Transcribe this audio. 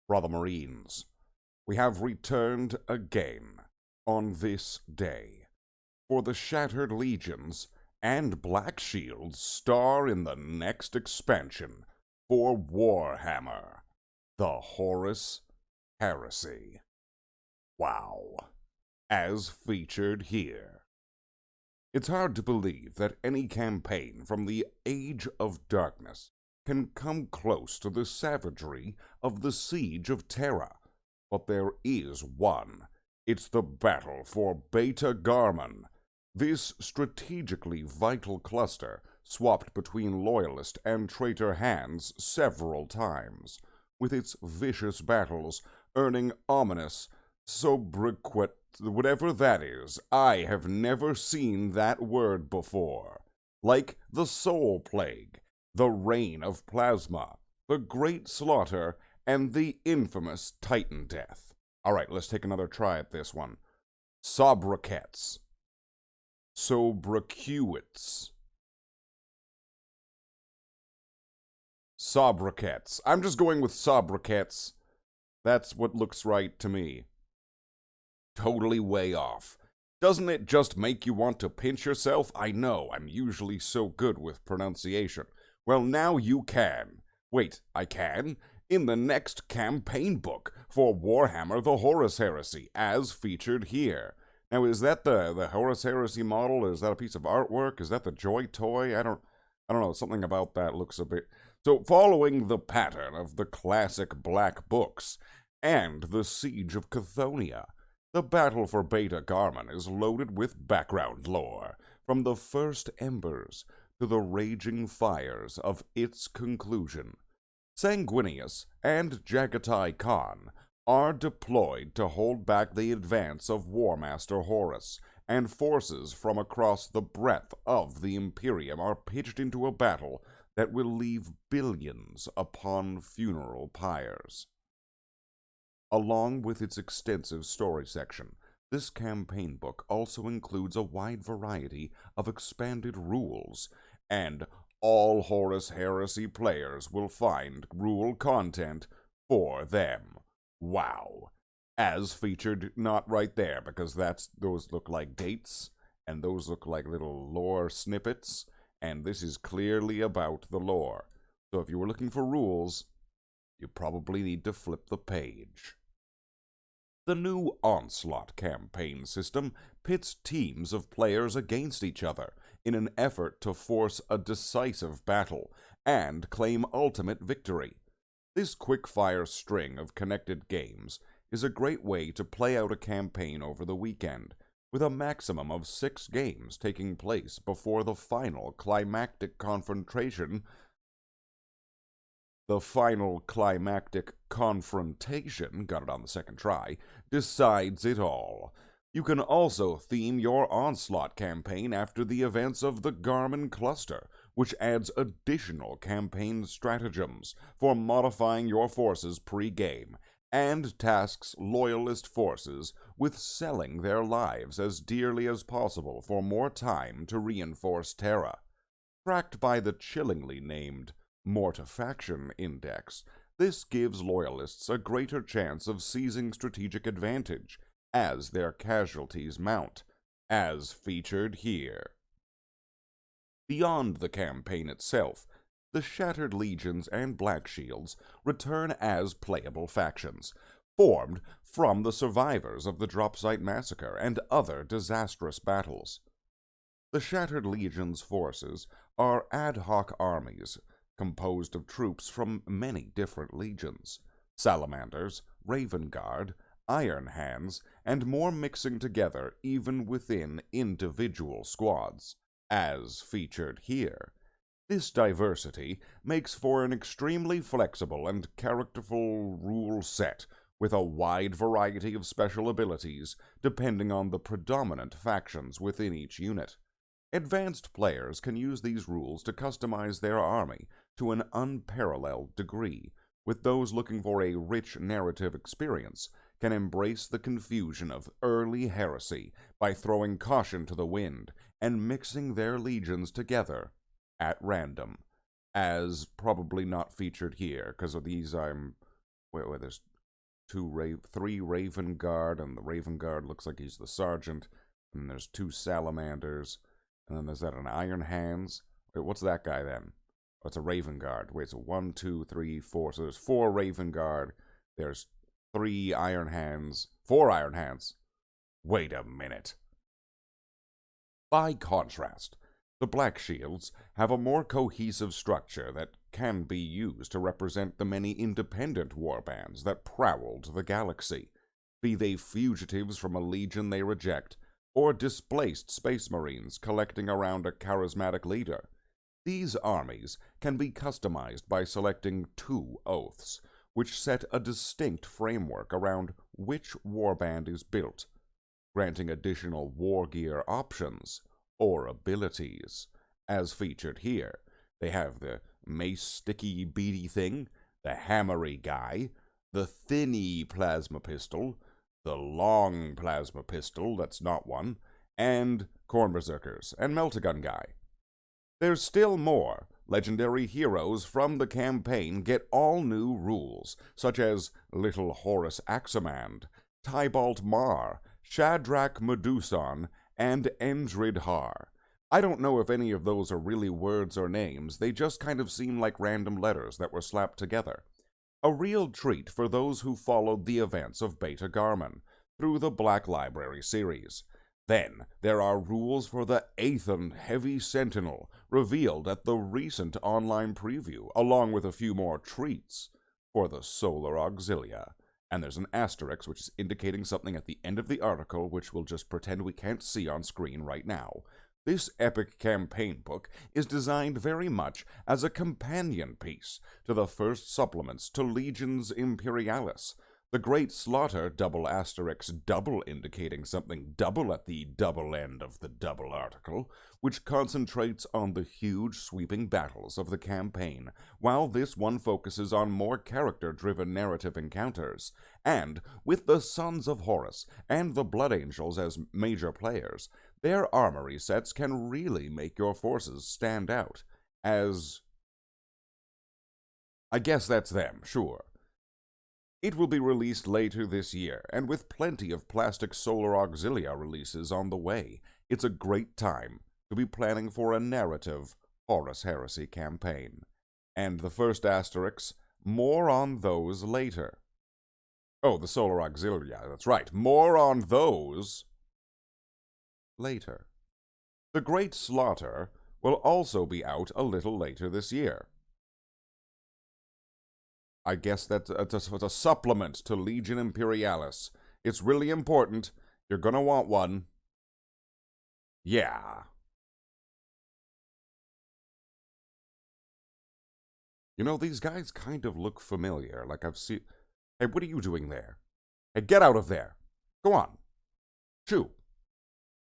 Brother Marines, we have returned again on this day, for the Shattered Legions and Blackshield star in the next expansion for Warhammer, the Horus Heresy. Wow. As featured here. It's hard to believe that any campaign from the Age of Darkness can come close to the savagery of the Siege of Terra, but there is one. It's the battle for Beta-Garmon. This strategically vital cluster swapped between Loyalist and traitor hands several times, with its vicious battles earning ominous sobriquet, whatever that is. I have never seen that word before. Like the Soul Plague, the Reign of Plasma, the Great Slaughter, and the infamous Titan Death. Alright, let's take another try at this one. Sobriquets. Sobriquets. Sobriquets. I'm just going with sobriquets. That's what looks right to me. Totally way off. Doesn't it just make you want to pinch yourself? I know, I'm usually so good with pronunciation. Well, now you can. Wait, I can? In the next campaign book for Warhammer the Horus Heresy, as featured here. Now, is that the Horus Heresy model? Is that a piece of artwork? Is that the Joy Toy? I don't know, something about that looks a bit... So, following the pattern of the classic Black Books and the Siege of Chthoniya, the battle for Beta-Garmon is loaded with background lore, from the first embers to the raging fires of its conclusion. Sanguinius and Jagatai Khan are deployed to hold back the advance of War Master Horus, and forces from across the breadth of the Imperium are pitched into a battle that will leave billions upon funeral pyres. Along with its extensive story section, this campaign book also includes a wide variety of expanded rules, and all Horus Heresy players will find rule content for them. Wow. As featured, not right there, because those look like dates, and those look like little lore snippets, and this is clearly about the lore. So if you were looking for rules, you probably need to flip the page. The new Onslaught campaign system pits teams of players against each other in an effort to force a decisive battle and claim ultimate victory. This quick-fire string of connected games is a great way to play out a campaign over the weekend, with a maximum of 6 games taking place before the final climactic confrontation got it on the second try, decides it all. You can also theme your Onslaught campaign after the events of the Garmon Cluster, which adds additional campaign stratagems for modifying your forces pre-game, and tasks Loyalist forces with selling their lives as dearly as possible for more time to reinforce Terra. Tracked by the chillingly named Mortifaction Index, this gives Loyalists a greater chance of seizing strategic advantage as their casualties mount, as featured here. Beyond the campaign itself, the Shattered Legions and Blackshields return as playable factions, formed from the survivors of the Dropsite Massacre and other disastrous battles. The Shattered Legion's forces are ad hoc armies composed of troops from many different legions, salamanders, Raven Guard, Iron Hands, and more, mixing together even within individual squads, as featured here. This diversity makes for an extremely flexible and characterful rule set, with a wide variety of special abilities depending on the predominant factions within each unit. Advanced players can use these rules to customize their army to an unparalleled degree, with those looking for a rich narrative experience can embrace the confusion of early heresy by throwing caution to the wind and mixing their legions together at random, as probably not featured here, because of these I'm wait, there's three Raven Guard, and the Raven Guard looks like he's the sergeant. And then there's 2 Salamanders. And then there's that an Iron Hands. Wait, what's that guy then? Oh, it's a Raven Guard. Wait, so 1, 2, 3, 4. So there's 4 Raven Guard. There's 3 Iron Hands. 4 Iron Hands. Wait a minute. By contrast, the Blackshields have a more cohesive structure that can be used to represent the many independent warbands that prowled the galaxy, be they fugitives from a legion they reject, or displaced space marines collecting around a charismatic leader. These armies can be customized by selecting 2 oaths, which set a distinct framework around which warband is built, granting additional war gear options or abilities, as featured here. They have the mace sticky beady thing, the hammery guy, the thinny plasma pistol, the long plasma pistol that's not one, and corn berserkers and melt-a-gun guy. There's still more. Legendary heroes from the campaign get all new rules, such as Little Horus Aximand, Tybalt Mar, Shadrach Meduson, and Endrid Har. I don't know if any of those are really words or names, they just kind of seem like random letters that were slapped together. A real treat for those who followed the events of Beta-Garmon through the Black Library series. Then, there are rules for the Aethan Heavy Sentinel, revealed at the recent online preview, along with a few more treats for the Solar Auxilia. And there's an asterisk which is indicating something at the end of the article, which we'll just pretend we can't see on screen right now. This epic campaign book is designed very much as a companion piece to the first supplements to Legions Imperialis. The Great Slaughter double asterisk double indicating something double at the double end of the double article, which concentrates on the huge sweeping battles of the campaign, while this one focuses on more character-driven narrative encounters. And, with the Sons of Horus and the Blood Angels as major players, their armory sets can really make your forces stand out as... I guess that's them, sure. It will be released later this year, and with plenty of plastic Solar Auxilia releases on the way, it's a great time to be planning for a narrative Horus Heresy campaign. And the first asterisks, more on those later. Oh, the Solar Auxilia, that's right, more on those later. The Great Slaughter will also be out a little later this year. I guess that's a supplement to Legion Imperialis. It's really important. You're gonna want one. Yeah. You know, these guys kind of look familiar. Like I've seen... Hey, what are you doing there? Hey, get out of there. Go on. Chew.